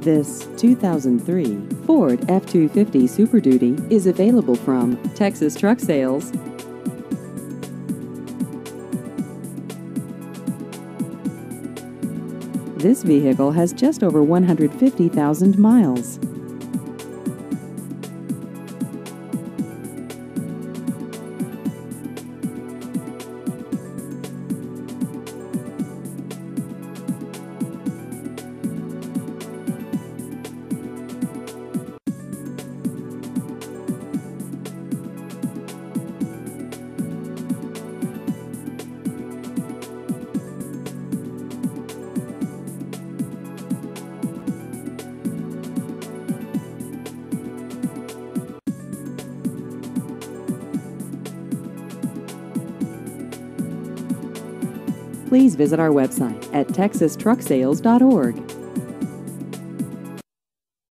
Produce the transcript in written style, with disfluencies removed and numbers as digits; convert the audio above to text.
This 2003 Ford F-250 Super Duty is available from Texas Truck Sales. This vehicle has just over 150,000 miles. Please visit our website at texastrucksales.org.